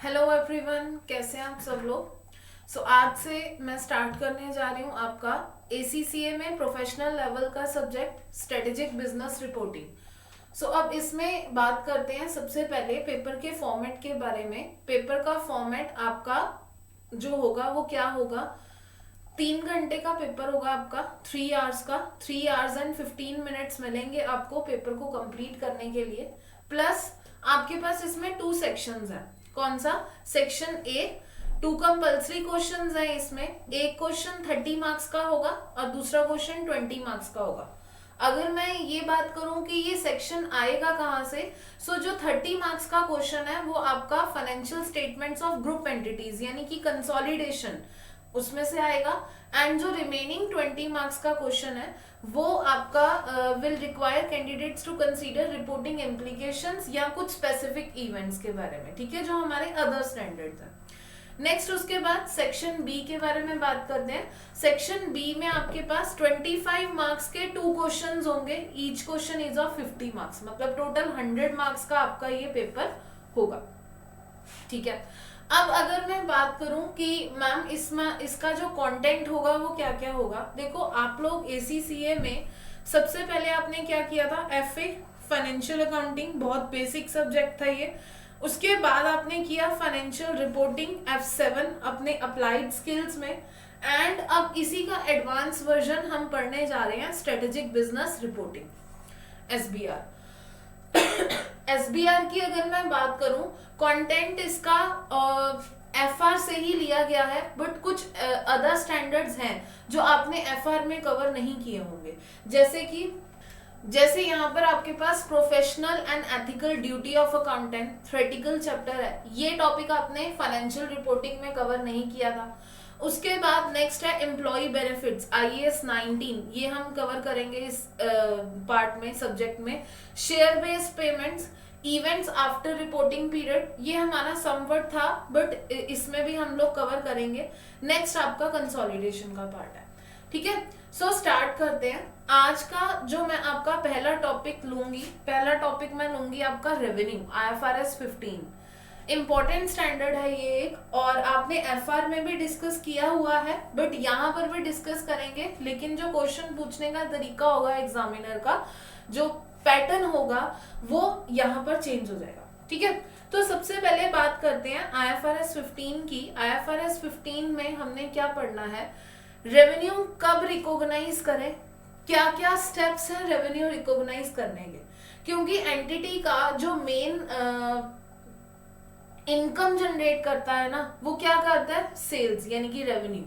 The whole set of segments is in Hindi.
हेलो एवरीवन, कैसे हैं आप सब लोग। आज से मैं स्टार्ट करने जा रही हूँ आपका ACCA में प्रोफेशनल लेवल का सब्जेक्ट स्ट्रेटेजिक बिजनेस रिपोर्टिंग। अब इसमें बात करते हैं सबसे पहले पेपर के फॉर्मेट के बारे में। पेपर का फॉर्मेट आपका जो होगा वो क्या होगा, 3 घंटे का पेपर होगा आपका, 3 आवर्स का। 3 आवर्स एंड 15 मिनट्स मिलेंगे आपको पेपर को कंप्लीट करने के लिए। प्लस आपके पास इसमें 2 सेक्शंस हैं। कौन सा? सेक्शन ए, 2 कंपल्सरी क्वेश्चंस हैं इसमें। एक क्वेश्चन 30 मार्क्स का होगा और दूसरा क्वेश्चन 20 मार्क्स का होगा। अगर मैं ये बात करूं कि ये सेक्शन आएगा कहाँ से, जो 30 मार्क्स का क्वेश्चन है वो आपका financial statements of group entities यानी कि कंसोलिडेशन उसमें से आएगा। एंड जो रिमेनिंग 20 मार्क्स का क्वेश्चन है वो आपका will require candidates to consider reporting implications या कुछ स्पेसिफिक इवेंट्स के बारे में, ठीक है, जो हमारे अदर स्टैंडर्ड्स हैं। नेक्स्ट उसके बाद सेक्शन बी के बारे में बात करते हैं। सेक्शन बी में आपके पास 25 मार्क्स के 2 क्वेश्चंस होंगे। Each question is of 50 marks, मतलब टोटल 100 मार्क्स का आपका ये पेपर होगा, ठीक है। अब अगर मैं बात करूं कि मैम इसमें इसका जो कंटेंट होगा वो क्या क्या होगा, देखो आप लोग ACCA में सबसे पहले आपने क्या किया था, FA फाइनेंशियल अकाउंटिंग, बहुत बेसिक सब्जेक्ट था ये। उसके बाद आपने किया फाइनेंशियल रिपोर्टिंग F7 अपने अप्लाइड स्किल्स में। एंड अब इसी का एडवांस वर्जन हम पढ़ने जा रहे हैं, strategic business reporting SBR। SBR की अगर मैं बात करूं, कंटेंट इसका FR से ही लिया गया है, बट कुछ अदर स्टैंडर्ड्स हैं जो आपने FR में कवर नहीं किए होंगे। जैसे यहाँ पर आपके पास professional and ethical duty of accountant theoretical chapter है, ये टॉपिक आपने फाइनेंशियल रिपोर्टिंग में कवर नहीं किया था। उसके बाद नेक्स्ट है एम्प्लॉय बेनिफिट्स IAS 19, ये हम कवर करेंगे इस पार्ट में, सब्जेक्ट में। Share based payments, events after reporting period, ये हमारा समवर्ट था बट इसमें भी हम लोग कवर करेंगे। नेक्स्ट आपका कंसोलिडेशन का पार्ट है, ठीक है। स्टार्ट करते हैं। आज का जो मैं आपका पहला टॉपिक लूंगी, पहला टॉपिक मैं लूंगी आपका रेवेन्यू, IFRS 15। इम्पोर्टेंट स्टैंडर्ड है ये एक, और आपने FR में भी डिस्कस किया हुआ है, बट यहाँ पर भी डिस्कस करेंगे, लेकिन जो क्वेश्चन पूछने का तरीका होगा एग्जामिनर का, जो पैटर्न होगा वो यहाँ पर चेंज हो जाएगा, ठीक है। तो सबसे पहले बात करते हैं IFRS 15 की। IFRS 15 में हमने क्या पढ़ना है, रेवेन्यू कब रिकॉग्नाइज करें, क्या क्या स्टेप्स हैं रेवेन्यू रिकॉग्नाइज करने के, क्योंकि एंटिटी का जो मेन इनकम जनरेट करता है ना, वो क्या करता है, सेल्स यानी कि रेवेन्यू।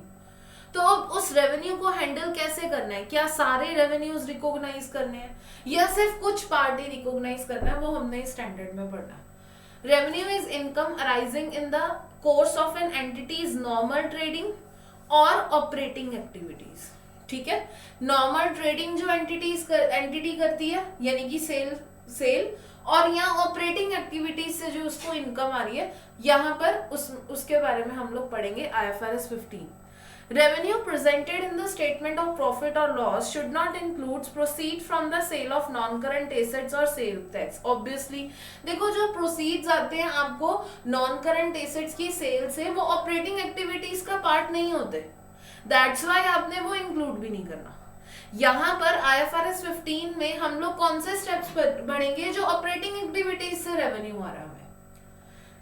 तो अब उस रेवेन्यू को हैंडल कैसे करना है, क्या सारे रेवेन्यूज रिकॉग्नाइज करने हैं या सिर्फ कुछ पार्ट ही रिकॉग्नाइज करना है, वो हमने स्टैंडर्ड में पढ़ना है। Revenue is income arising in the course of an entity's normal trading और ऑपरेटिंग एक्टिविटीज, ठीक है। नॉर्मल ट्रेडिंग जो एंटिटी करती है यानी कि सेल, और यहाँ ऑपरेटिंग एक्टिविटीज से जो उसको इनकम आ रही है, यहाँ पर उसके बारे में हम लोग पढ़ेंगे IFRS 15। Revenue presented in the statement of profit or loss should not include proceed from the sale of non-current assets or sales tax. Obviously, देखो जो proceeds आते हैं आपको non-current assets की सेल से, वो ऑपरेटिंग एक्टिविटीज का पार्ट नहीं होते, दैट्स वाई आपने वो इंक्लूड भी नहीं करना। यहाँ पर IFRS 15 में हम लोग कौन से स्टेप्स बढ़ेंगे, जो ऑपरेटिंग एक्टिविटीज से रेवेन्यू आ रहा है।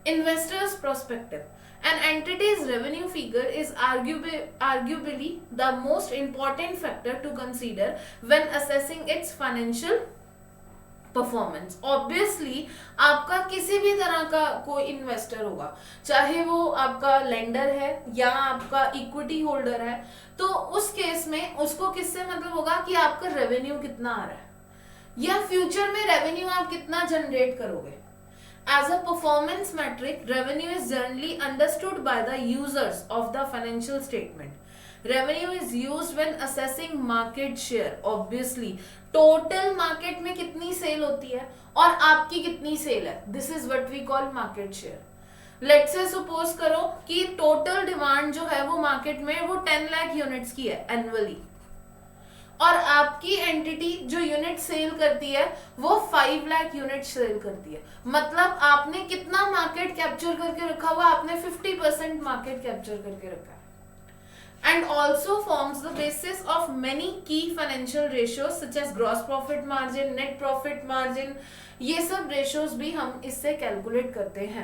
Investors' perspective. An entity's revenue figure is arguably the most important factor to consider when assessing its financial performance. Obviously आपका किसी भी तरह का कोई इन्वेस्टर होगा, चाहे वो आपका लेंडर है या आपका इक्विटी होल्डर है, तो उस केस में उसको किससे मतलब होगा कि आपका रेवेन्यू कितना आ रहा है या फ्यूचर में रेवेन्यू आप कितना जनरेट करोगे। As a performance metric, revenue is generally understood by the users of the financial statement. Revenue is used when assessing market share. Obviously, total market में कितनी सेल होती है और आपकी कितनी सेल है, this is what we call market share. Let's say suppose करो कि total demand जो है वो मार्केट में वो 10 लाख यूनिट्स की है एनुअली, और आपकी एंटिटी जो यूनिट सेल करती है वो 5 लाख यूनिट सेल करती है, मतलब आपने कितना मार्केट कैप्चर करके रखा हुआ, आपने 50% मार्केट कैप्चर करके रखा है। And also forms the basis of many key financial ratios such as gross profit margin, net profit margin, ये सब ratios भी हम इससे calculate करते हैं।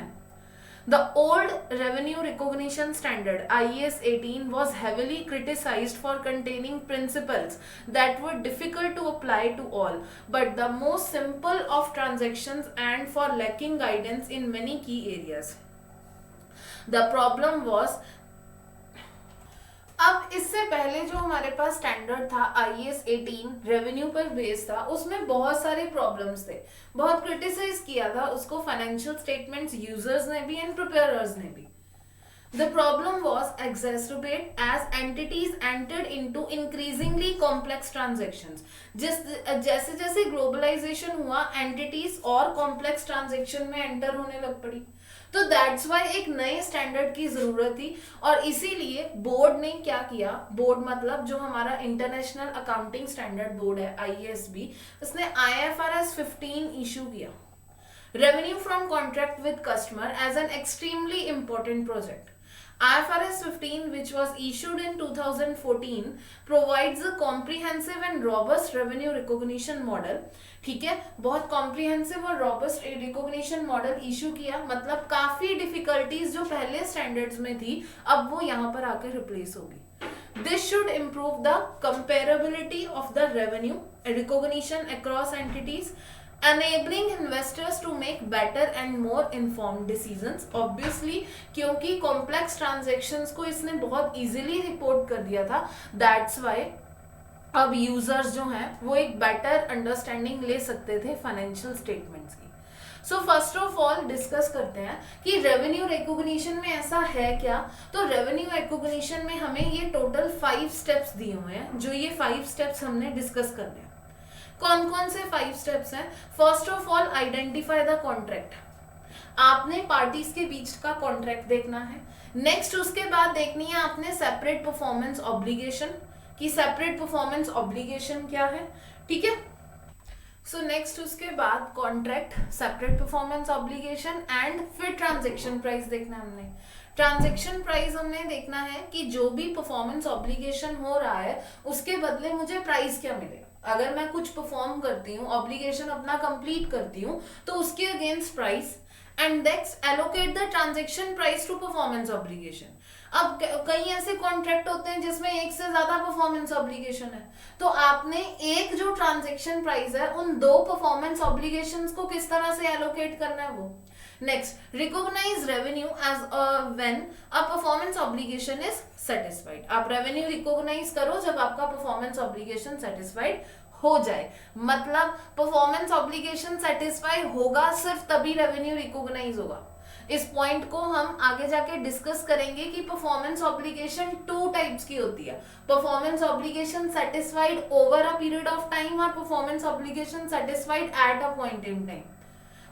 The old revenue recognition standard IAS 18 was heavily criticized for containing principles that were difficult to apply to all, but the most simple of transactions and for lacking guidance in many key areas. The problem was, अब इससे पहले जो हमारे पास स्टैंडर्ड था IAS 18 रेवेन्यू पर बेस था, उसमें बहुत सारे प्रॉब्लम्स थे, बहुत क्रिटिसाइज किया था उसको फाइनेंशियल स्टेटमेंट्स यूजर्स ने भी एंड प्रिपेयरर्स ने भी। The problem was exacerbated as entities entered into increasingly complex transactions. जैसे जैसे ग्लोबलाइजेशन हुआ एंटिटीज और कॉम्प्लेक्स ट्रांजेक्शन में एंटर होने लग पड़ी, तो दैट्स वाई एक नए स्टैंडर्ड की जरूरत थी। और इसीलिए बोर्ड ने क्या किया, बोर्ड मतलब जो हमारा इंटरनेशनल अकाउंटिंग स्टैंडर्ड बोर्ड है IASB, उसने IFRS 15 इशू किया, revenue from contract with customer, as an extremely important project. IFRS 15, which was issued in 2014, provides a comprehensive and robust revenue recognition model। ठीक है, बहुत कॉम्प्रिहेंसिव और रॉबस्ट रिकॉग्निशन मॉडल इशू किया, मतलब काफी डिफिकल्टीज जो पहले स्टैंडर्ड्स में थी अब वो यहाँ पर आकर रिप्लेस होगी। This should improve the comparability of the revenue recognition across entities, enabling investors to make better and more informed decisions। Obviously क्योंकि complex transactions को इसने बहुत easily रिपोर्ट कर दिया था, that's why अब यूजर्स जो हैं वो एक बेटर अंडरस्टैंडिंग ले सकते थे फाइनेंशियल स्टेटमेंट्स की। So first of all discuss करते हैं कि रेवेन्यू रिकॉग्निशन में ऐसा है क्या। तो रेवेन्यू रिकॉग्निशन में हमें ये टोटल 5 स्टेप्स दिए हुए हैं, जो ये 5 स्टेप्स हमने डिस्कस करने हैं। कौन कौन से 5 स्टेप्स हैं? First of all identify the contract, आपने पार्टीज के बीच का कॉन्ट्रैक्ट देखना है। नेक्स्ट उसके बाद देखनी है आपने सेपरेट परफॉर्मेंस ऑब्लिगेशन, कि सेपरेट परफॉर्मेंस ऑब्लिगेशन क्या है, ठीक है। सो नेक्स्ट उसके बाद contract, separate performance obligation and फिर ट्रांजैक्शन प्राइस देखना है हमने। ट्रांजैक्शन प्राइस हमने देखना है कि जो भी परफॉर्मेंस ऑब्लिगेशन हो रहा है उसके बदले मुझे प्राइस क्या मिलेगा। अगर मैं कुछ परफॉर्म करती हूँ, ऑब्लिगेशन अपना कंप्लीट करती हूँ, तो उसके against price, and next allocate the transaction price to performance obligation. अब कई ऐसे कॉन्ट्रैक्ट होते हैं जिसमें एक से ज्यादा परफॉर्मेंस ऑब्लिगेशन है, तो आपने एक जो ट्रांजैक्शन प्राइस है उन 2 परफॉर्मेंस ऑब्लिगेशंस को किस तरह से एलोकेट करना है वो। Next recognise revenue as when a performance obligation is satisfied. आप रेवेन्यू रिकॉग्नाइज करो जब आपका परफॉर्मेंस ऑब्लिगेशन सेटिस्फाइड हो जाए, मतलब परफॉर्मेंस ऑब्लिगेशन सेटिस्फाई होगा सिर्फ तभी रेवेन्यू रिकॉग्नाइज होगा। इस पॉइंट को हम आगे जाके डिस्कस करेंगे कि परफॉर्मेंस ऑब्लिगेशन 2 टाइप्स की होती है, performance obligation satisfied over a period of time और performance obligation satisfied at a point in time.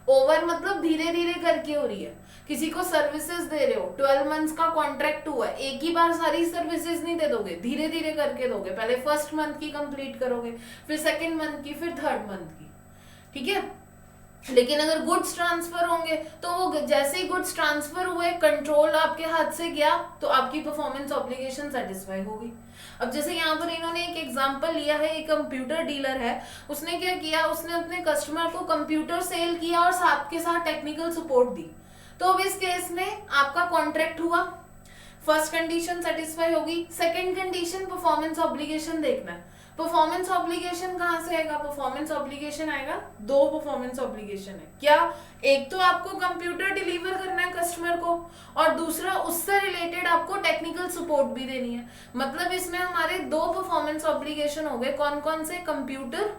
Over मतलब धीरे धीरे करके हो रही है, किसी को सर्विसेज दे रहे हो, 12 मंथ्स का कॉन्ट्रैक्ट हुआ है, एक ही बार सारी सर्विसेज नहीं दे दोगे, धीरे धीरे करके दोगे, पहले फर्स्ट मंथ की कंप्लीट करोगे, फिर सेकंड मंथ की, फिर थर्ड मंथ की, ठीक है। लेकिन अगर गुड्स ट्रांसफर होंगे तो वो जैसे ही गुड्स ट्रांसफर हुए, कंट्रोल आपके हाथ से गया, तो आपकी परफॉर्मेंस ऑब्लिगेशन सेटिस्फाई होगी। अब जैसे यहाँ पर इन्होंने एक एग्जांपल लिया है, एक कंप्यूटर डीलर है, उसने क्या किया, उसने अपने कस्टमर को कंप्यूटर सेल किया और साथ के साथ टेक्निकल सपोर्ट दी। तो अब इस केस में आपका कॉन्ट्रैक्ट हुआ, फर्स्ट कंडीशन सेटिस्फाई होगी। सेकेंड कंडीशन परफॉर्मेंस ऑब्लिगेशन देखना है। परफॉर्मेंस ऑब्लिगेशन कहाँ से आएगा? परफॉर्मेंस ऑब्लिगेशन आएगा, 2 परफॉर्मेंस ऑब्लिगेशन है क्या, एक तो आपको कंप्यूटर डिलीवर करना है कस्टमर को, और दूसरा उससे रिलेटेड आपको टेक्निकल सपोर्ट भी देनी है। मतलब इसमें हमारे 2 परफॉर्मेंस ऑब्लिगेशन हो गए, कौन कौन से? कंप्यूटर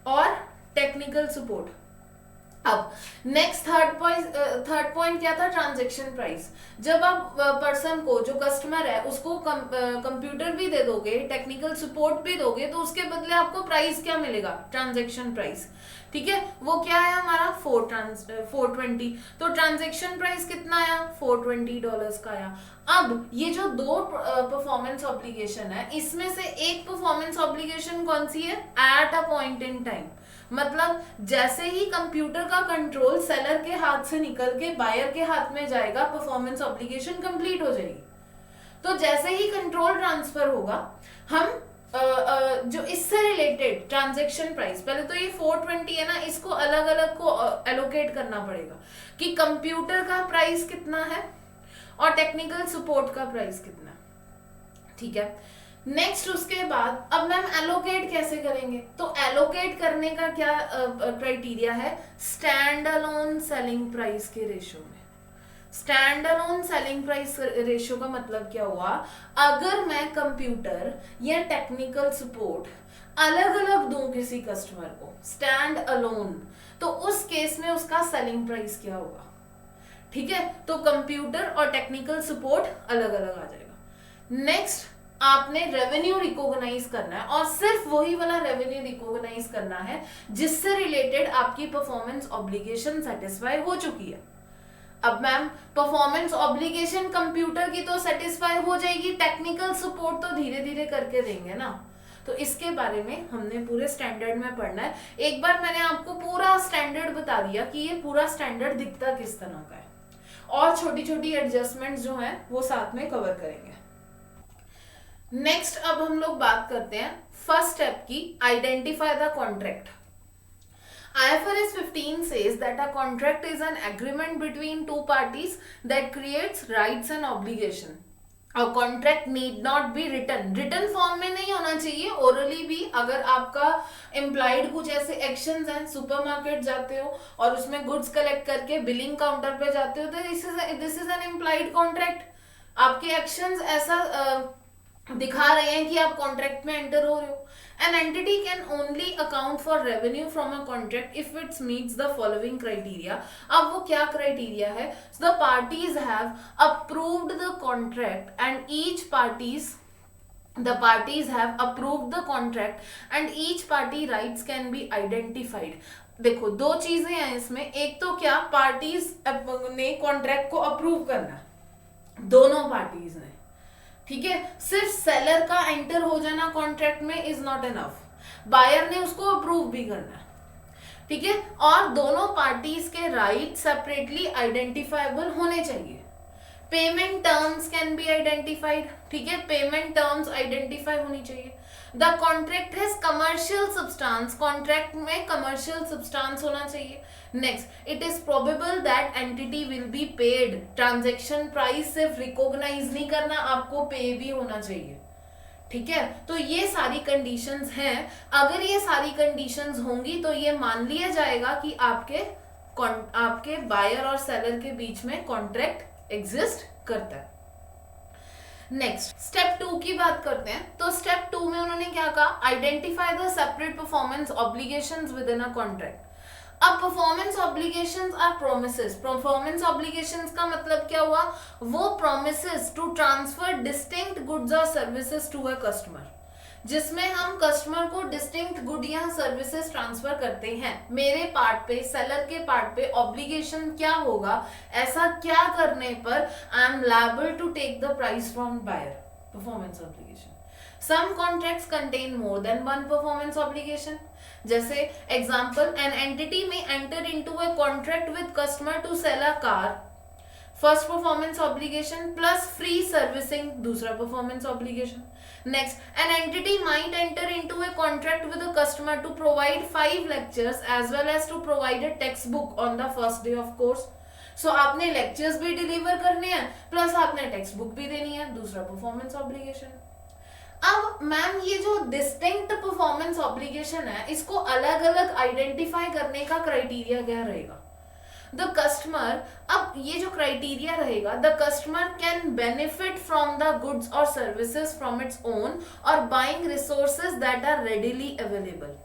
और टेक्निकल सपोर्ट। अब नेक्स्ट थर्ड पॉइंट क्या था, ट्रांजैक्शन प्राइस। जब आप पर्सन को, जो कस्टमर है, उसको कंप्यूटर भी दे दोगे, टेक्निकल सपोर्ट भी दोगे, तो उसके बदले आपको प्राइस क्या मिलेगा, ट्रांजैक्शन प्राइस। ठीक है, वो क्या है हमारा 420। तो ट्रांजैक्शन प्राइस कितना आया, $420 का आया। अब ये जो दो परफॉर्मेंस ऑब्लिगेशन है, इसमें से एक परफॉर्मेंस ऑब्लिगेशन कौन सी है, eight a point in time. मतलब जैसे ही कंप्यूटर का कंट्रोल सेलर के हाथ से निकल के बायर के हाथ में जाएगा, परफॉर्मेंस ऑब्लिगेशन कंप्लीट हो जाएगी। तो जैसे ही कंट्रोल ट्रांसफर होगा, हम जो इससे रिलेटेड ट्रांजैक्शन प्राइस, पहले तो ये 420 है ना, इसको अलग अलग को एलोकेट करना पड़ेगा कि कंप्यूटर का प्राइस कितना है और टेक्निकल सपोर्ट का प्राइस कितना है। ठीक है, नेक्स्ट उसके बाद अब मैम एलोकेट कैसे करेंगे, तो एलोकेट करने का क्या क्राइटेरिया है, स्टैंड अलोन सेलिंग प्राइस के रेशियो में। Stand alone selling price ratio का मतलब क्या हुआ, अगर मैं कंप्यूटर या टेक्निकल सपोर्ट अलग अलग दूं किसी कस्टमर को स्टैंड अलोन, तो उस केस में उसका सेलिंग प्राइस क्या होगा। ठीक है, तो कंप्यूटर और टेक्निकल सपोर्ट अलग अलग आ जाएगा। नेक्स्ट आपने रेवेन्यू रिकॉग्नाइज करना है, और सिर्फ वही वाला रेवेन्यू रिकॉग्नाइज करना है जिससे रिलेटेड आपकी परफॉर्मेंस ऑब्लिगेशन सेटिस्फाई हो चुकी है। अब मैम परफॉर्मेंस ऑब्लिगेशन कंप्यूटर की तो सेटिस्फाई हो जाएगी, टेक्निकल सपोर्ट तो धीरे धीरे करके देंगे ना, तो इसके बारे में हमने पूरे स्टैंडर्ड में पढ़ना है। एक बार मैंने आपको पूरा स्टैंडर्ड बता दिया कि ये पूरा स्टैंडर्ड दिखता किस तरह का है, और छोटी छोटी एडजस्टमेंट्स जो हैं वो साथ में कवर करेंगे। नेक्स्ट अब हम लोग बात करते हैं फर्स्ट स्टेप की, identify the contract. IFRS 15 says that a contract is an agreement between two parties that creates rights and obligation. A contract need not be written form में नहीं होना चाहिए, ओरली भी। अगर आपका इम्प्लाइड कुछ ऐसे एक्शंस हैं, सुपरमार्केट जाते हो और उसमें गुड्स कलेक्ट करके बिलिंग काउंटर पे जाते हो, तो this is an implied contract. आपके एक्शंस ऐसा दिखा रहे हैं कि आप कॉन्ट्रैक्ट में एंटर हो रहे हो। An entity can only account for revenue from a contract if it meets the following criteria. अब वो क्या criteria है, so the parties have approved the contract and each parties have approved the contract and each party rights can be identified. देखो दो चीजें हैं इसमें, एक तो क्या, पार्टीज ने कॉन्ट्रैक्ट को अप्रूव करना, दोनों पार्टीज ने। ठीक है, सिर्फ सेलर का एंटर हो जाना कॉन्ट्रैक्ट में इज नॉट इनफ, बायर ने उसको अप्रूव भी करना है। ठीक है, और दोनों पार्टीज के राइट सेपरेटली आइडेंटिफाइबल होने चाहिए। Payment terms can be identified. ठीक है, पेमेंट टर्म्स आइडेंटिफाई होनी चाहिए। The contract has commercial substance, contract में कमर्शियल सब्सटेंस होना चाहिए। Next, it is probable that entity will be paid. Transaction price सिर्फ रिकॉग्नाइज नहीं करना, आपको पे भी होना चाहिए। ठीक है, तो ये सारी कंडीशंस हैं। अगर ये सारी कंडीशंस होंगी तो ये मान लिया जाएगा कि आपके बायर और सेलर के बीच में कॉन्ट्रैक्ट एग्जिस्ट करता है। नेक्स्ट स्टेप 2 की बात करते हैं। तो स्टेप 2 में उन्होंने क्या कहा, identify the separate performance obligations within a contract. अब performance obligations are promises. Performance obligations का मतलब क्या हुआ, वो promises to transfer distinct goods और सर्विसेज टू अ कस्टमर, जिसमें हम कस्टमर को डिस्टिंक्ट गुड या सर्विसेज ट्रांसफर करते हैं। मेरे पार्ट पे, सेलर के पार्ट पे ऑब्लिगेशन क्या होगा, ऐसा क्या करने पर I am liable to take the price from buyer, performance obligation. Some contracts contain more than one performance obligation. जैसे example, an entity may enter into a contract with customer to sell a car, first performance obligation plus free servicing, दूसरा performance obligation. Next, an entity might enter into a contract with a customer to provide 5 lectures as well as to provide a text book on the first day of course. So आपने लेक्चर्स भी डिलीवर करने हैं प्लस आपने टेक्स्ट बुक भी देनी है, दूसरा परफॉर्मेंस ऑब्लिगेशन। अब मैम ये जो डिस्टिंक्ट परफॉर्मेंस ऑब्लिगेशन है, इसको अलग अलग आइडेंटिफाई करने का क्राइटेरिया क्या रहेगा, द कस्टमर। अब ये जो क्राइटेरिया रहेगा, the customer can benefit from the goods और सर्विसेज फ्रॉम इट्स ओन और buying resources that are readily available.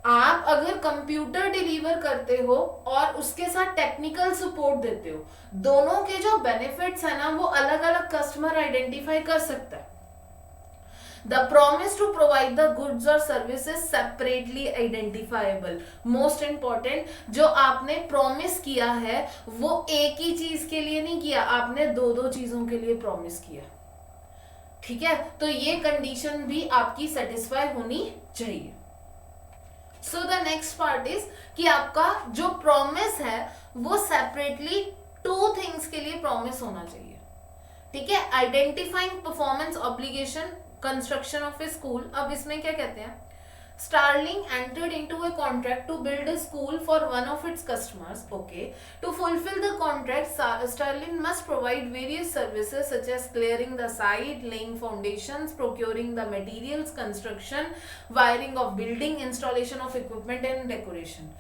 आप अगर कंप्यूटर डिलीवर करते हो और उसके साथ टेक्निकल सपोर्ट देते हो, दोनों के जो बेनिफिट्स है ना वो अलग अलग कस्टमर आइडेंटिफाई कर सकता है. The promise to provide the goods or services separately identifiable. Most important, जो आपने प्रॉमिस किया है वो एक ही चीज के लिए नहीं किया, आपने दो दो चीजों के लिए प्रॉमिस किया. ठीक है, तो ये कंडीशन भी आपकी सेटिस्फाई होनी चाहिए. So the next part is कि आपका जो प्रॉमिस है वो सेपरेटली टू थिंग्स के लिए प्रॉमिस होना चाहिए. ठीक है, identifying performance obligation, construction of A school. अब इसमें क्या कहते हैं, Starlink entered into a contract to build a school for one of its customers. Okay, to fulfill the contract, Starlink must provide various services such as clearing the site, laying foundations, procuring the materials, construction, wiring of building, installation of equipment and decoration.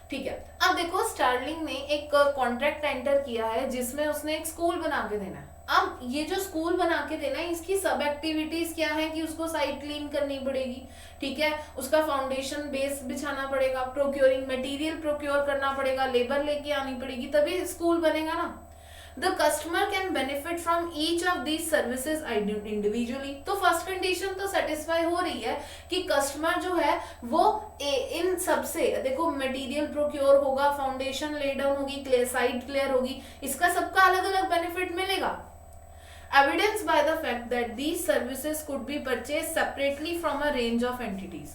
ठीक है, अब देखो स्टारलिंक ने एक कॉन्ट्रैक्ट एंटर किया है जिसमें उसने एक स्कूल बना के देना है. अब ये जो स्कूल बना के देना है इसकी सब एक्टिविटीज क्या है कि उसको साइट क्लीन करनी पड़ेगी. ठीक है, उसका फाउंडेशन बेस बिछाना पड़ेगा, प्रोक्योरिंग मटेरियल प्रोक्योर करना पड़ेगा, लेबर लेके आनी पड़ेगी, तभी स्कूल बनेगा ना. The customer can benefit from each of these services individually. तो फर्स्ट कंडीशन तो सेटिस्फाई हो रही है कि कस्टमर जो है वो इन सबसे, देखो मटेरियल प्रोक्योर होगा, फाउंडेशन ले डाउन होगी, साइट क्लियर होगी, इसका सबका अलग अलग बेनिफिट मिलेगा. Evidence by the fact that these services could be purchased separately from a range of entities.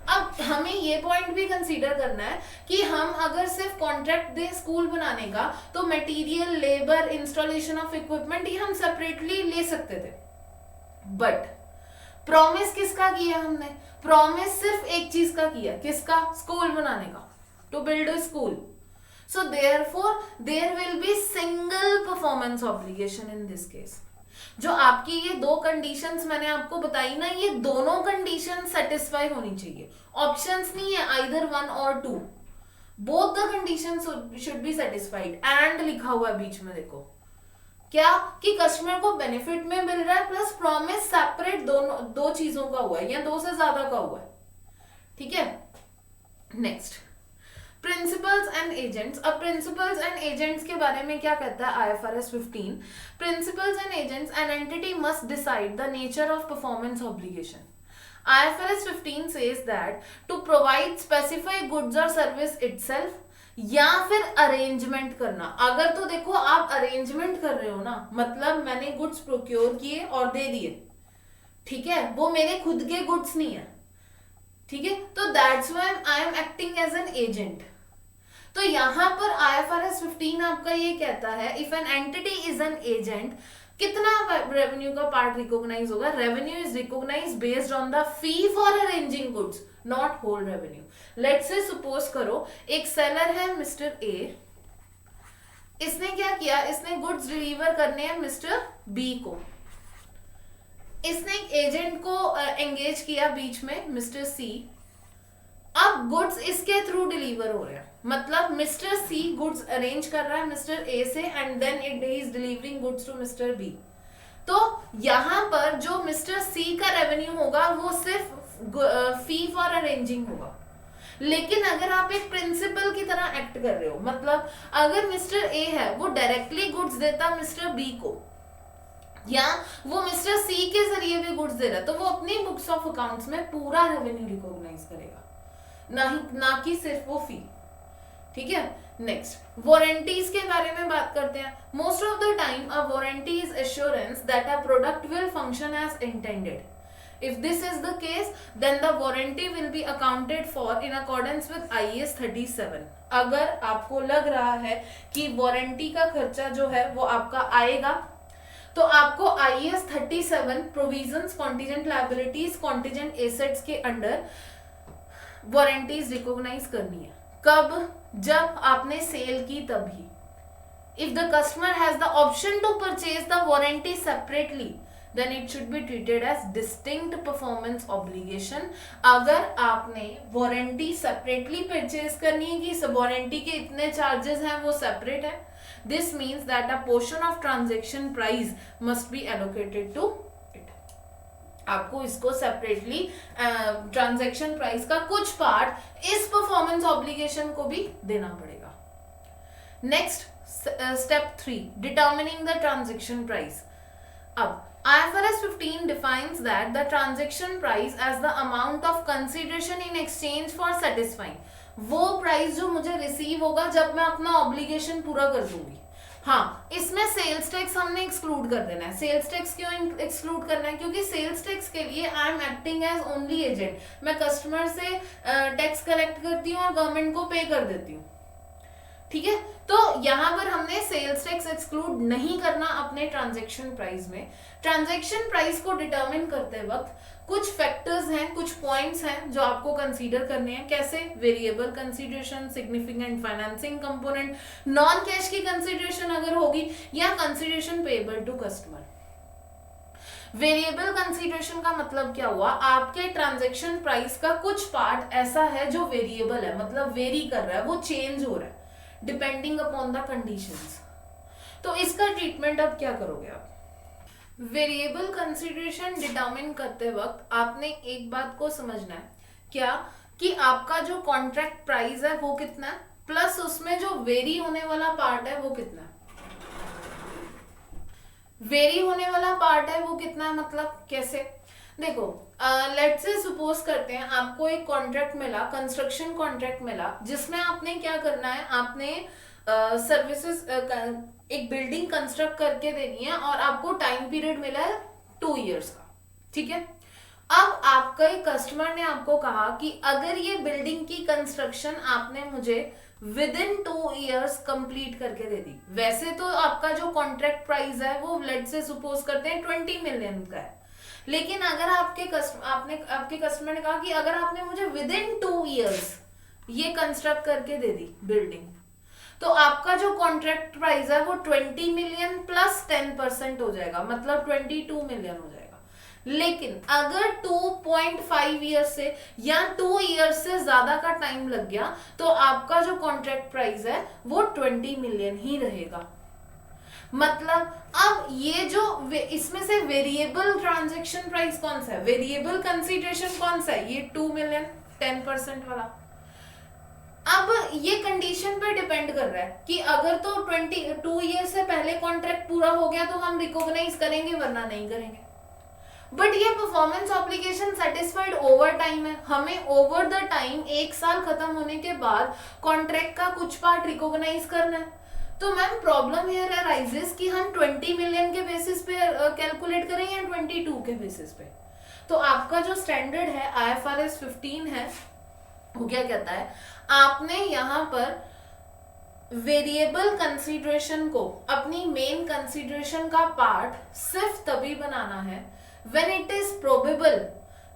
अब हमें ये पॉइंट भी कंसीडर करना है कि हम अगर सिर्फ कॉन्ट्रैक्ट दे स्कूल बनाने का तो material, labour, installation of equipment ये हम सेपरेटली ले सकते थे. बट प्रॉमिस किसका किया हमने, प्रॉमिस सिर्फ एक चीज का किया, किसका, स्कूल बनाने का, to build a school. So therefore there will be single performance obligation in this case. जो आपकी ये दो कंडीशंस मैंने आपको बताई ना, ये दोनों कंडीशन सेटिस्फाई होनी चाहिए. ऑप्शंस नहीं है आइदर वन और two, both the condition should be satisfied. And लिखा हुआ है बीच में, देखो क्या कि कस्टमर को बेनिफिट में मिल रहा है प्लस प्रॉमिस सेपरेट दोनों दो चीजों का हुआ है या दो से ज्यादा का हुआ है. ठीक है, नेक्स्ट प्रिंसिपल्स एंड एजेंट्स. अब प्रिंसिपल्स एंड एजेंट्स के बारे में क्या कहता है IFRS 15. Principles and agents, N entity must decide the nature of performance obligation. IFRS 15 says that to provide specified goods or service itself या फिर अरेंजमेंट करना. अगर तो देखो आप अरेंजमेंट कर रहे हो ना, मतलब मैंने गुड्स प्रोक्योर किए और दे दिए, ठीक है, वो मेरे खुद के गुड्स नहीं है. ठीक है, तो that's why I am acting as an agent. तो यहां पर IFRS 15 आपका ये कहता है if an entity is an agent, कितना रेवेन्यू का पार्ट रिकॉग्नाइज होगा, revenue is recognise based on the fee for arranging goods, not whole revenue. Let's say suppose करो एक सेलर है मिस्टर ए, इसने क्या किया, इसने गुड्स डिलीवर करने हैं मिस्टर बी को, इसने एक एजेंट को एंगेज किया बीच में मिस्टर सी. अब गुड्स इसके थ्रू डिलीवर हो रहे हैं, मतलब मिस्टर सी गुड्स अरेंज कर रहा है मिस्टर ए से and then it is delivering goods to Mister B. तो यहां पर जो मिस्टर सी का रेवेन्यू होगा वो सिर्फ फी फॉर अरेंजिंग होगा. लेकिन अगर आप एक प्रिंसिपल की तरह एक्ट कर रहे हो, मतलब अगर मिस्टर ए है वो डायरेक्टली गुड्स देता मिस्टर बी को या वो मिस्टर सी के जरिए भी गुड्स दे रहा है, तो वो अपनी बुक्स ऑफ अकाउंट्स में पूरा रेवेन्यू रिकॉग्नाइज करेगा, ना कि सिर्फ वो फी. ठीक है, नेक्स्ट वारंटीज के बारे में बात करते हैं. Most of the time a warranty is assurance that a product will function as intended. If this is the case, then the warranty will be accounted for in accordance with IAS 37. अगर आपको लग रहा है कि वारंटी का खर्चा जो है वो आपका आएगा, तो आपको IAS 37 provisions, contingent liabilities, contingent assets के अंडर वारंटीज रिकॉग्नाइज करनी है. कब, जब आपने सेल की तभी. If the customer has the option to purchase the warranty separately, then it should be treated as distinct performance obligation. अगर आपने वारंटी सेपरेटली परचेज करनी है कि वारंटी के इतने चार्जेस हैं वो सेपरेट है, this means that a portion of transaction price must be allocated to it. आपको इसको सेपरेटली ट्रांजैक्शन प्राइस का कुछ पार्ट इस परफॉर्मेंस ऑब्लिगेशन को भी देना पड़ेगा। Next step 3, determining the transaction price. अब IFRS 15 defines that the transaction price as the amount of consideration in exchange for satisfying, वो प्राइस जो मुझे रिसीव होगा जब मैं अपना ऑब्लिगेशन पूरा कर दूंगी। हाँ, इसमें सेल्स टैक्स हमने एक्सक्लूड कर देना है। सेल्स टैक्स क्यों एक्सक्लूड करना है? क्योंकि सेल्स टैक्स के लिए I am acting as only agent, मैं कस्टमर से टैक्स कलेक्ट करती हूँ और गवर्नमेंट को पे कर देती हूँ। ठीक है, तो यहां पर हमने सेल्स टैक्स एक्सक्लूड नहीं करना अपने ट्रांजैक्शन प्राइस में। ट्रांजैक्शन प्राइस को डिटरमिन करते वक्त कुछ फैक्टर्स हैं, कुछ पॉइंट्स हैं जो आपको कंसीडर करने हैं। कैसे? Variable consideration, significant financing component, non cash की कंसीडरेशन अगर होगी, या consideration payable to customer. Variable consideration का मतलब क्या हुआ? आपके ट्रांजैक्शन प्राइस का कुछ पार्ट ऐसा है जो वेरिएबल है, मतलब वेरी कर रहा है, वो चेंज हो रहा है डिपेंडिंग अपॉन द कंडीशंस। तो इसका ट्रीटमेंट अब क्या करोगे आप? वेरिएबल कंसीडरेशन डिटरमिन करते वक्त आपने एक बात को समझना है, क्या कि आपका जो कॉन्ट्रैक्ट प्राइस है वो कितना है, प्लस उसमें जो वेरी होने वाला पार्ट है वो कितना है। वेरी होने वाला पार्ट है वो कितना है, मतलब कैसे? देखो, लेट्स से सपोज करते हैं आपको एक कॉन्ट्रैक्ट मिला, कंस्ट्रक्शन कॉन्ट्रैक्ट मिला, जिसमें आपने क्या करना है, आपने सर्विसेज एक बिल्डिंग कंस्ट्रक्ट करके देनी है और आपको टाइम पीरियड मिला है 2 इयर्स का। ठीक है, अब आपका एक कस्टमर ने आपको कहा कि अगर ये बिल्डिंग की कंस्ट्रक्शन आपने मुझे विद इन 2 इयर्स कंप्लीट करके दे दी, वैसे तो आपका जो कॉन्ट्रैक्ट प्राइस है वो लेट्स से सपोज करते हैं 20 मिलियन का है, लेकिन अगर आपके कस्टमर ने कहा कि अगर आपने मुझे विद इन 2 इयर्स ये कंस्ट्रक्ट करके दे दी बिल्डिंग, तो आपका जो कॉन्ट्रैक्ट प्राइस है वो 20 मिलियन प्लस 10% हो जाएगा, मतलब 22 मिलियन हो जाएगा। लेकिन अगर 2.5 ईयर्स से या 2 ईयर्स से ज्यादा का टाइम लग गया तो आपका जो कॉन्ट्रैक्ट प्राइस है वो 20 मिलियन ही रहेगा। मतलब अब ये जो इसमें से वेरिएबल ट्रांजैक्शन प्राइस कौन सा है, वेरिएबल कंसीडरेशन कौन सा है, ये 2 मिलियन 10% वाला। अब ये कंडीशन पे डिपेंड कर रहा है कि अगर तो 22 ईयर से पहले कॉन्ट्रैक्ट पूरा हो गया तो हम रिकॉग्नाइज करेंगे, वरना नहीं करेंगे। बट ये performance obligation satisfied over time है, हमें ओवर द टाइम 1 साल खत्म होने के बाद कॉन्ट्रैक्ट का कुछ पार्ट रिकॉग्नाइज करना है। तो मैम प्रॉब्लम हियर अराइजेस कि हम 20 मिलियन के बेसिस पे कैलकुलेट करें या 22 के बेसिस पे। तो आपका जो स्टैंडर्ड है IFRS 15 है, वो क्या कहता है, आपने यहाँ पर वेरिएबल कंसीडरेशन को अपनी मेन कंसीडरेशन का पार्ट सिर्फ तभी बनाना है when it is probable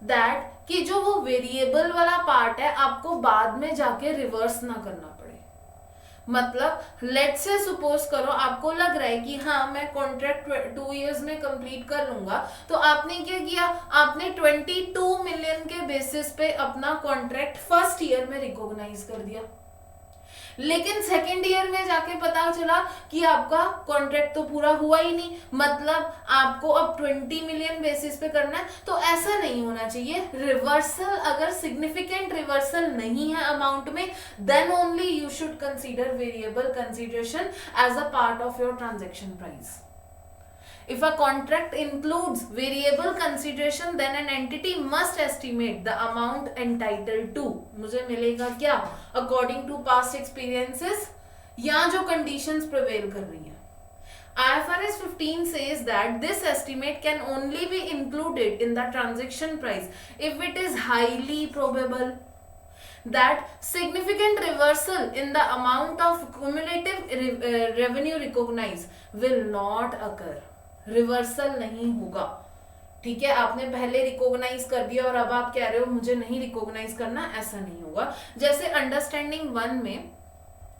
that कि जो वो वेरिएबल वाला पार्ट है आपको बाद में जाके रिवर्स ना करना पड़े। मतलब लेट्स से सपोज करो आपको लग रहा है कि हाँ मैं कॉन्ट्रैक्ट 2 इयर्स में कंप्लीट कर लूंगा, तो आपने क्या किया, आपने 22 मिलियन के बेसिस पे अपना कॉन्ट्रैक्ट फर्स्ट ईयर में रिकॉग्नाइज कर दिया। लेकिन सेकेंड ईयर में जाके पता चला कि आपका कॉन्ट्रैक्ट तो पूरा हुआ ही नहीं, मतलब आपको अब 20 मिलियन बेसिस पे करना है। तो ऐसा नहीं होना चाहिए। रिवर्सल, अगर सिग्निफिकेंट रिवर्सल नहीं है अमाउंट में, then only you should consider variable consideration as a part of your transaction price. If a contract includes variable consideration, then an entity must estimate the amount entitled to, मुझे मिलेगा क्या, according to past experiences या जो conditions prevail कर रही हैं। IFRS 15 says that this estimate can only be included in the transaction price if it is highly probable that significant reversal in the amount of cumulative revenue recognized will not occur। Reversal नहीं होगा। ठीक है, आपने पहले रिकॉग्नाइज कर दिया और अब आप कह रहे हो मुझे नहीं रिकॉग्नाइज करना, ऐसा नहीं होगा। जैसे अंडरस्टैंडिंग 1 में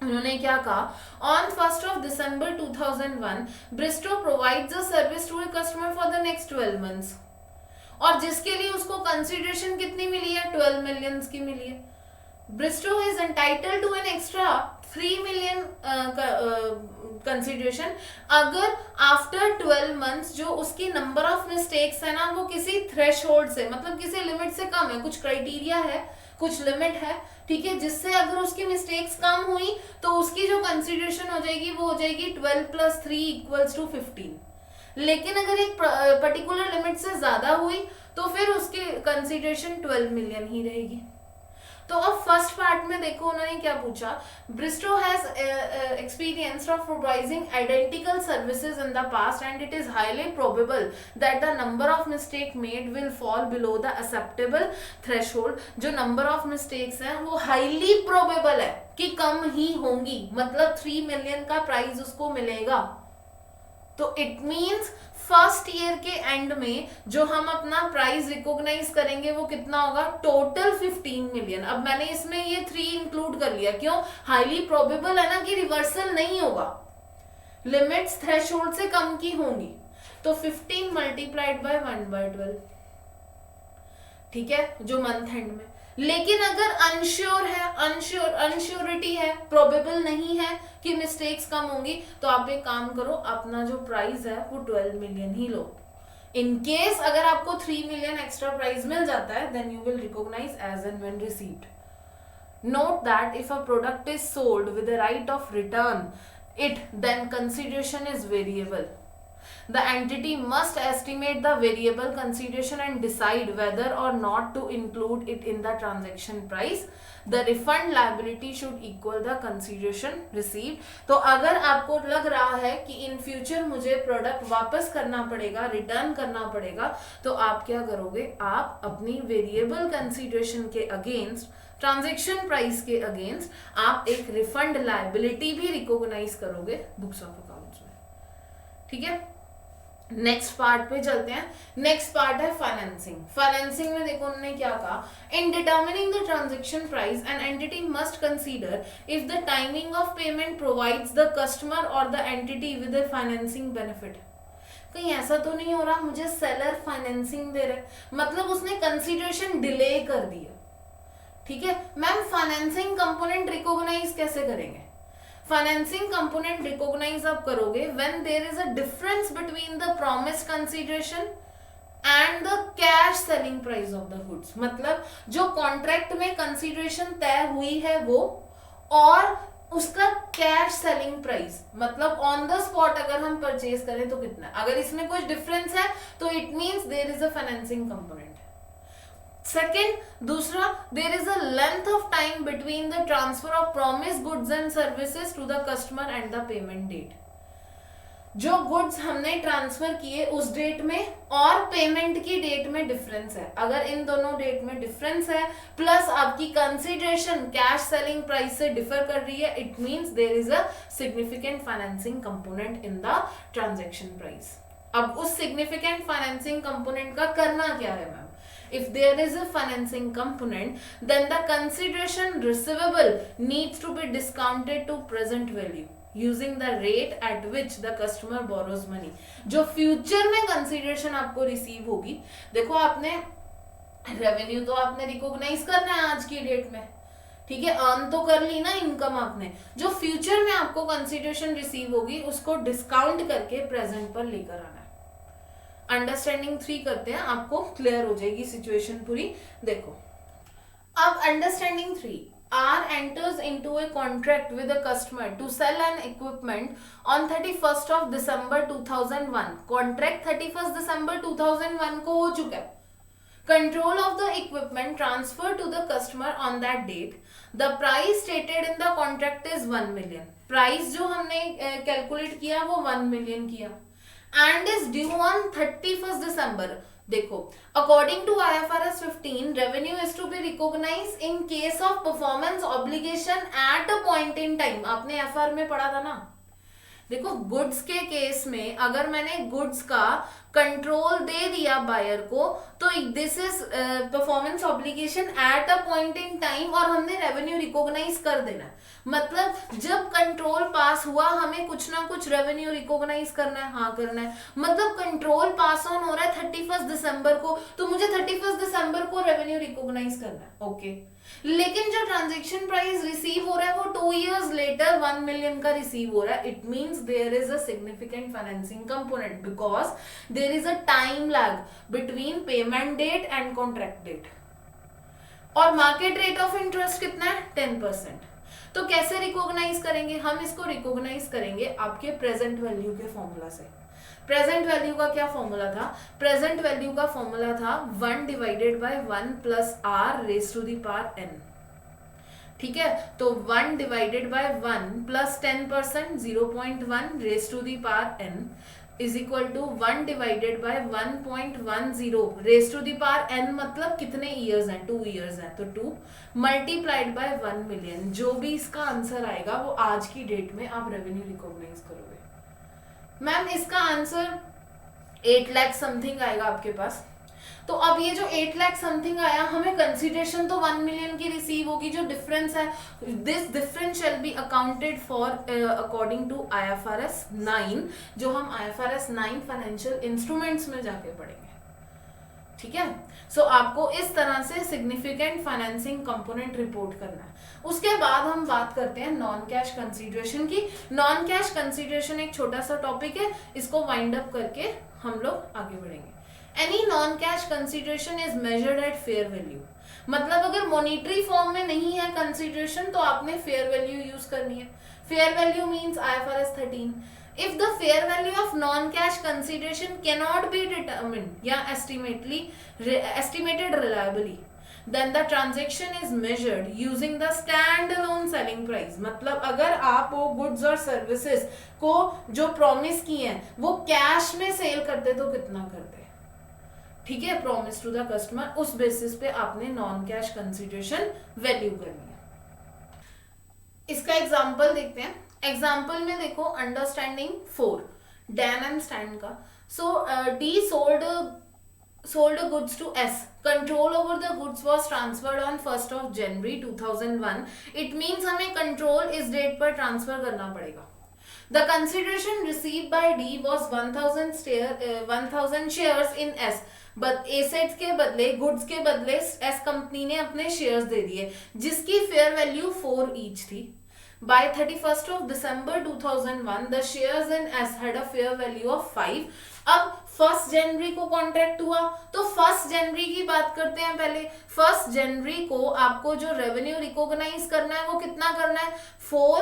उन्होंने क्या कहा, on 1 December 2001 Bristow provides a service to a customer for the next 12 months, और जिसके लिए उसको कंसिडरेशन कितनी मिली है, 12 मिलियन की मिली है। Bristow is entitled to an extra 3 million consideration अगर आफ्टर 12 मंथ्स जो उसकी नंबर ऑफ मिस्टेक्स है ना वो किसी थ्रेशोल्ड से, मतलब किसी लिमिट से कम है, कुछ क्राइटेरिया है, कुछ लिमिट है, ठीक है, जिससे अगर उसकी मिस्टेक्स कम हुई तो उसकी जो कंसिडरेशन हो जाएगी वो हो जाएगी 12 + 3 = 15। लेकिन अगर एक पर्टिकुलर लिमिट से ज्यादा हुई तो फिर उसकी कंसिडरेशन 12 मिलियन ही रहेगी। तो अब फर्स्ट पार्ट में देखो उन्होंने क्या पूछा, Bairstow has experience of providing identical services in the past and it is highly probable that the number of mistake made will fall below the acceptable threshold. जो नंबर ऑफ मिस्टेक्स हैं वो हाईली प्रोबेबल है कि कम ही होंगी, मतलब 3 मिलियन का प्राइस उसको मिलेगा। तो इट मींस फर्स्ट ईयर के एंड में जो हम अपना प्राइस रिकॉग्नाइज करेंगे वो कितना होगा, टोटल 15 मिलियन। अब मैंने इसमें ये 3 इंक्लूड कर लिया, क्यों, हाईली प्रोबेबल है ना कि रिवर्सल नहीं होगा, लिमिट्स थ्रेशोल्ड से कम की होंगी। तो 15 × 1/12, ठीक है, जो मंथ एंड में। लेकिन अगर अनश्योर है, अनश्योरिटी है, प्रोबेबल नहीं है कि मिस्टेक्स कम होंगी, तो आप एक काम करो, अपना जो प्राइस है वो 12 million he low. In case अगर आपको 3 मिलियन एक्स्ट्रा प्राइस मिल जाता है then you will recognise as and when received. Note that if a product is sold with the right of return it, then consideration is variable. The entity must estimate the variable consideration and decide whether or not to include it in the transaction price. The refund liability should equal the consideration received. तो अगर आपको लग रहा है कि इन फ्यूचर मुझे प्रोडक्ट वापस करना पड़ेगा, रिटर्न करना पड़ेगा, तो आप क्या करोगे, आप अपनी वेरिएबल कंसिडरेशन के अगेंस्ट, ट्रांजेक्शन प्राइस के अगेंस्ट आप एक रिफंड लायबिलिटी भी रिकॉग्नाइज करोगे बुक्स ऑफ अकाउंट्स में, ठीक है। नेक्स्ट पार्ट पे चलते हैं। नेक्स्ट पार्ट है फाइनेंसिंग। फाइनेंसिंग में देखो उन्होंने क्या कहा, in determining the transaction price an entity must consider if the timing of payment provides the customer और the entity with a financing benefit. कहीं ऐसा तो नहीं हो रहा मुझे सेलर फाइनेंसिंग दे रहे, मतलब उसने कंसीडरेशन डिले कर दिया, ठीक है। मैम फाइनेंसिंग कंपोनेंट रिकॉग्नाइज कैसे करेंगे, फाइनेंसिंग कंपोनेंट रिकॉग्नाइज आप करोगे when there is a difference between the promised consideration and the cash selling price of the goods. मतलब जो कॉन्ट्रैक्ट में कंसीडरेशन तय हुई है वो, और उसका कैश सेलिंग प्राइस, मतलब ऑन द स्पॉट अगर हम परचेज करें तो कितना, अगर इसमें कुछ डिफरेंस है तो it means there is a financing component. Second, दूसरा, there is a length of time between the transfer of promise goods and services to the customer and the payment date. जो गुड्स हमने ट्रांसफर किए उस डेट में और पेमेंट की डेट में डिफरेंस है, अगर इन दोनों डेट में डिफरेंस है प्लस आपकी कंसीडरेशन कैश सेलिंग प्राइस से डिफर कर रही है, it means there is a significant financing component in the transaction price. अब उस सिग्निफिकेंट फाइनेंसिंग कंपोनेंट का करना क्या है ma'am, if there is a financing component then the consideration receivable needs to be discounted to present value using the rate at which the customer borrows money। जो फ्यूचर में कंसिडरेशन आपको रिसीव होगी, देखो आपने रेवेन्यू तो आपने रिकॉग्नाइज करना है आज की डेट में, ठीक है, अर्न तो कर ली ना इनकम आपने, जो फ्यूचर में आपको कंसिडरेशन रिसीव होगी उसको डिस्काउंट करके प्रेजेंट पर लेकर आना है। अंडरस्टैंडिंग 3 करते हैं, आपको क्लियर हो जाएगी सिचुएशन पूरी। देखो अब understanding 3, R enters into a contract with a customer to sell an equipment on 31st of December 2001। Contract 31st December 2001 को हो चुका है। Control of the equipment transferred to the customer on that date। The price stated in the contract is 1 million। Price जो हमने कैलकुलेट किया वो 1 मिलियन किया and is due on 31st December। देखो according to IFRS 15 revenue is to be recognized in case of performance obligation at a point in time। आपने FR में पढ़ा था ना, देखो गुड्स के केस में अगर मैंने गुड्स का कंट्रोल दे दिया बायर को तो this is performance obligation eight a point in time और हमने रेवेन्यू रिकॉग्नाइज कर देना। मतलब जब कंट्रोल पास हुआ हमें कुछ ना कुछ रेवेन्यू रिकॉग्नाइज करना है, हाँ करना है। मतलब कंट्रोल पास ऑन हो रहा है 31st दिसंबर को, तो मुझे 31st दिसंबर को रेवेन्यू रिकॉग्नाइज करना है, ओके। लेकिन जो ट्रांजेक्शन प्राइस रिसीव हो रहा है वो 2 years लेटर 1 million का रिसीव हो रहा है. It means there is a significant financing component because there is a time lag between payment date and contract date. और मार्केट रेट ऑफ इंटरेस्ट कितना है 10%. तो कैसे रिकॉग्नाइज करेंगे? हम इसको रिकॉग्नाइज करेंगे आपके प्रेजेंट वैल्यू के फॉर्मूला से. प्रेजेंट वैल्यू का क्या फॉर्मूला था? प्रेजेंट वैल्यू का फॉर्मूला था 1 divided by 1 plus R raise to the power n. ठीक है, तो 1 divided by 1 plus 10% 0.1 raise to the power n is equal to 1 divided by 1.10 raise to the power n. मतलब कितने ईयर्स हैं? 2 ईयर्स हैं, तो 2 मल्टीप्लाइड बाय 1 मिलियन. जो भी इसका आंसर आएगा वो आज की डेट में आप रेवेन्यू रिकॉग्नाइज करोगे. मैम इसका आंसर 8 लाख समथिंग आएगा आपके पास. तो अब ये जो 8 लाख समथिंग आया, हमें कंसीडरेशन तो 1 मिलियन की रिसीव होगी. जो डिफरेंस है, this difference shall be accounted for according to IFRS 9, जो हम IFRS 9 फाइनेंशियल इंस्ट्रूमेंट्स में जाके पढ़ेंगे. ठीक है, सो आपको इस तरह से सिग्निफिकेंट फाइनेंसिंग कंपोनेंट रिपोर्ट करना है. उसके बाद हम बात करते हैं नॉन कैश कंसीडरेशन की. नॉन कैश कंसीडरेशन एक छोटा सा टॉपिक है, इसको वाइंड अप करके हम लोग आगे बढ़ेंगे. Any non cash consideration is measured at fair value. मतलब अगर मॉनिटरी फॉर्म में नहीं है कंसीडरेशन तो आपने फेयर वैल्यू यूज करनी है. Fair value means IFRS 13. If the fair value of non-cash consideration cannot be determined या estimated reliably, then the transaction is measured using the standalone selling price. मतलब अगर आप वो गुड्स और सर्विसेज को जो प्रॉमिस किए हैं वो कैश में सेल करते तो कितना करते? ठीक है, प्रॉमिस टू द कस्टमर. उस बेसिस पे आपने नॉन कैश कंसीडरेशन वैल्यू करनी है. इसका एग्जांपल देखते हैं. एग्जाम्पल में देखो, अंडरस्टैंडिंग 4 डैन एंड स्टैंड का. सो D sold goods to S. Control over the goods was transferred on 1st of January 2001. It means हमें control इस डेट पर ट्रांसफर करना पड़ेगा. The consideration received by D was 1000 shares in S. But assets के बदले, गुड्स के बदले S कंपनी ने अपने शेयर्स दे दिए जिसकी फेयर वैल्यू 4 ईच थी. By 31st of December 2001, the shares in S had a fair value of 5. अब 1st जनवरी को कॉन्ट्रैक्ट हुआ, तो 1st जनवरी की बात करते हैं पहले. 1st जनवरी को आपको जो रेवेन्यू रिकॉग्नाइज करना है वो कितना करना है? 4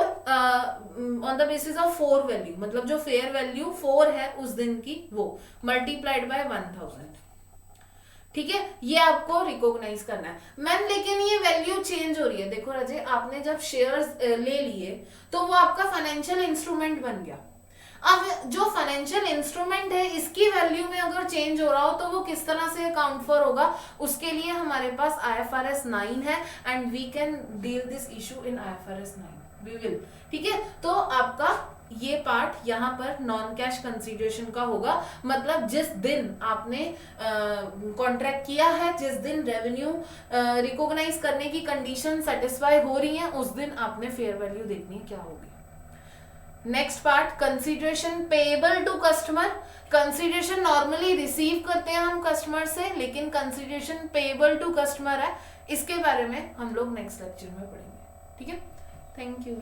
on the basis of 4 value. मतलब जो फेयर वैल्यू 4 है उस दिन की, वो मल्टीप्लाइड बाय 1000. ठीक है, ये आपको रिकॉग्नाइज करना है. मैम लेकिन ये वैल्यू चेंज हो रही है. देखो राजे, आपने जब शेयर्स ले लिए तो वो आपका फाइनेंशियल इंस्ट्रूमेंट बन गया. अब जो फाइनेंशियल इंस्ट्रूमेंट है इसकी वैल्यू में अगर चेंज हो रहा हो तो वो किस तरह से अकाउंट फॉर होगा? उसके लिए हमारे पास IFRS 9 है and we can deal this issue in IFRS 9. We will. ठीक है, तो आपका ये पार्ट यहाँ पर नॉन कैश कंसीडरेशन का होगा. मतलब जिस दिन आपने कॉन्ट्रैक्ट किया है, जिस दिन रेवेन्यू रिकॉग्नाइज करने की कंडीशन सेटिस्फाई हो रही है, उस दिन आपने फेयर वैल्यू देखनी क्या होगी. Next part, consideration payable to customer. Consideration normally receive करते हैं हम कस्टमर से, लेकिन कंसीडरेशन पेएबल टू कस्टमर है. इसके बारे में हम लोग नेक्स्ट लेक्चर में पढ़ेंगे. ठीक है, थैंक यू.